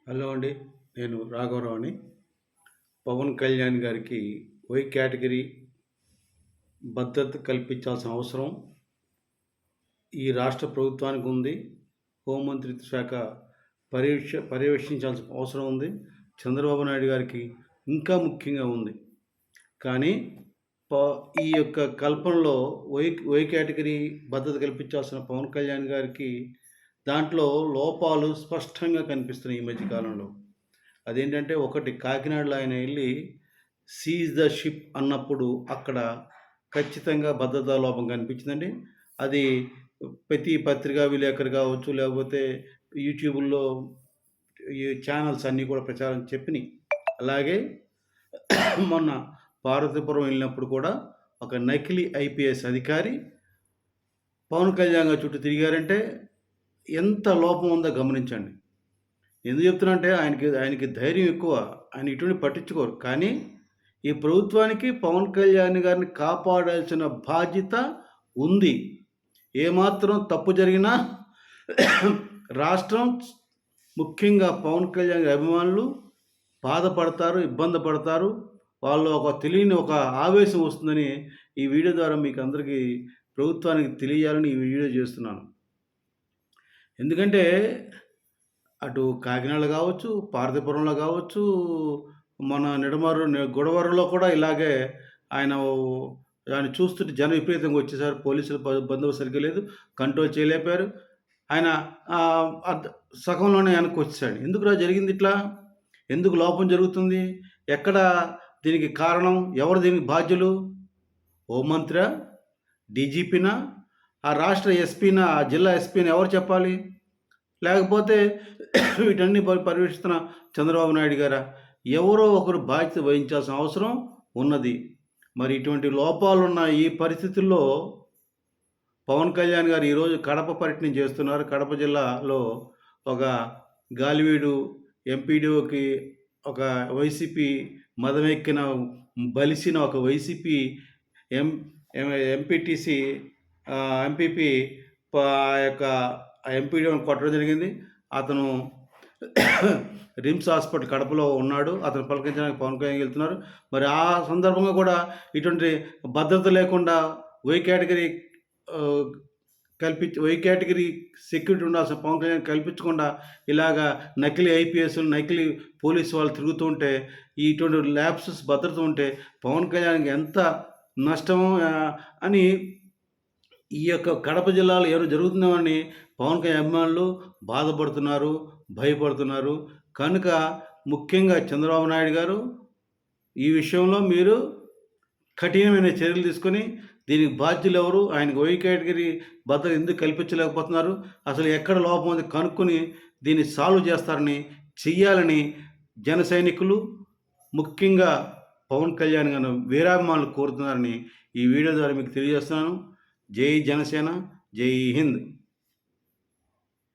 Hello అండి. నేను రాఘవరావుని. పవన్ కళ్యాణ్ గారికి వై కేటగిరీ భద్రత కల్పించాల్సిన అవసరం ఈ రాష్ట్ర ప్రభుత్వానికి ఉంది. హోంమంత్రిత్వ శాఖ పర్యవేక్షించాల్సిన అవసరం ఉంది. చంద్రబాబు నాయుడు గారికి ఇంకా ముఖ్యంగా ఉంది. కానీ ఈ యొక్క కల్పనలో వై కేటగిరీ భద్రత కల్పించాల్సిన పవన్ కళ్యాణ్ గారికి దాంట్లో లోపాలు స్పష్టంగా కనిపిస్తున్నాయి ఈ మధ్యకాలంలో. అదేంటంటే, ఒకటి కాకినాడలో ఆయన వెళ్ళి సీజ్ ద షిప్ అన్నప్పుడు అక్కడ ఖచ్చితంగా భద్రతా లోపం కనిపించిందండి. అది ప్రతి పత్రికా విలేకరు కావచ్చు, లేకపోతే యూట్యూబుల్లో ఈ ఛానల్స్ అన్నీ కూడా ప్రచారం చెప్పినాయి. అలాగే మొన్న పార్వతీపురం వెళ్ళినప్పుడు కూడా ఒక నకిలీ ఐపీఎస్ అధికారి పవన్ కళ్యాణ్ గారి చుట్టూ తిరిగారంటే ఎంత లోపం ఉందో గమనించండి. ఎందుకు చెప్తున్నా అంటే ఆయనకి ధైర్యం ఎక్కువ. ఆయన ఇటువంటి పట్టించుకోరు. కానీ ఈ ప్రభుత్వానికి పవన్ కళ్యాణ్ గారిని కాపాడాల్సిన బాధ్యత ఉంది. ఏమాత్రం తప్పు జరిగినా రాష్ట్రం, ముఖ్యంగా పవన్ కళ్యాణ్ గారి అభిమానులు బాధపడతారు, ఇబ్బంది పడతారు. వాళ్ళు తెలియని ఒక ఆవేశం వస్తుందని ఈ వీడియో ద్వారా మీకు అందరికీ ప్రభుత్వానికి తెలియాలని ఈ వీడియో చేస్తున్నాను. ఎందుకంటే అటు కాకినాడలో కావచ్చు, పార్వతీపురంలో కావచ్చు, మన గొడవరలో కూడా ఇలాగే ఆయన చూస్తుంటే జనం విపరీతంగా వచ్చేసారు. పోలీసులు బందోబస్తు సరిగ్గా లేదు, కంట్రోల్ చేయలేపారు. ఆయన సగంలోనే వెనక్కి వచ్చేసాడు. ఎందుకురా జరిగింది ఇట్లా? ఎందుకు లోపం జరుగుతుంది? ఎక్కడ దీనికి కారణం? ఎవరు దీనికి బాధ్యులు? హోంమంత్రి, డీజీపీనా, ఆ రాష్ట్ర ఎస్పీనా, ఆ జిల్లా ఎస్పీనా ఎవరు చెప్పాలి? లేకపోతే వీటన్ని పర్యవేక్షిస్తున్న చంద్రబాబు నాయుడు గారా? ఎవరో ఒకరు బాధ్యత వహించాల్సిన అవసరం ఉన్నది. మరి ఇటువంటి లోపాలున్న ఈ పరిస్థితుల్లో పవన్ కళ్యాణ్ గారు ఈరోజు కడప పర్యటన చేస్తున్నారు. కడప జిల్లాలో ఒక గాలివీడు ఎంపీడీఓకి ఒక వైసీపీ మదమెక్కిన బలిసిన ఒక వైసీపీ ఎంపీటీసీ ఎంపీపీ యొక్క ఎంపీడీఓని కొట్టడం జరిగింది. అతను రిమ్స్ హాస్పిటల్ కడపలో ఉన్నాడు. అతను పలకరించడానికి పవన్ కళ్యాణ్ వెళ్తున్నారు. మరి ఆ సందర్భంగా కూడా ఇటువంటి భద్రత లేకుండా వై కేటగిరీ సెక్యూరిటీ ఉండాల్సిన పవన్ కళ్యాణ్ కల్పించకుండా ఇలాగా నకిలీ ఐపీఎస్, నకిలీ పోలీసు వాళ్ళు తిరుగుతూ ఉంటే, ఇటువంటి ల్యాబ్సెస్ భద్రత ఉంటే పవన్ కళ్యాణ్కి ఎంత నష్టమో అని ఈ యొక్క కడప జిల్లాలో ఏదో జరుగుతుందని పవన్ కళ్యాణ్ అభిమానులు బాధపడుతున్నారు, భయపడుతున్నారు. కనుక ముఖ్యంగా చంద్రబాబు నాయుడు గారు ఈ విషయంలో మీరు కఠినమైన చర్యలు తీసుకొని దీనికి బాధ్యులు ఎవరు, ఆయనకు వై కేటగిరీ భద్రత ఎందుకు కల్పించలేకపోతున్నారు, అసలు ఎక్కడ లోపం ఉంది కనుక్కొని దీన్ని సాల్వ్ చేస్తారని చెయ్యాలని జన సైనికులు, ముఖ్యంగా పవన్ కళ్యాణ్ గారు వీరాభిమానులు కోరుతున్నారని ఈ వీడియో ద్వారా మీకు తెలియజేస్తున్నాను. జై జనసేన, జై హింద్.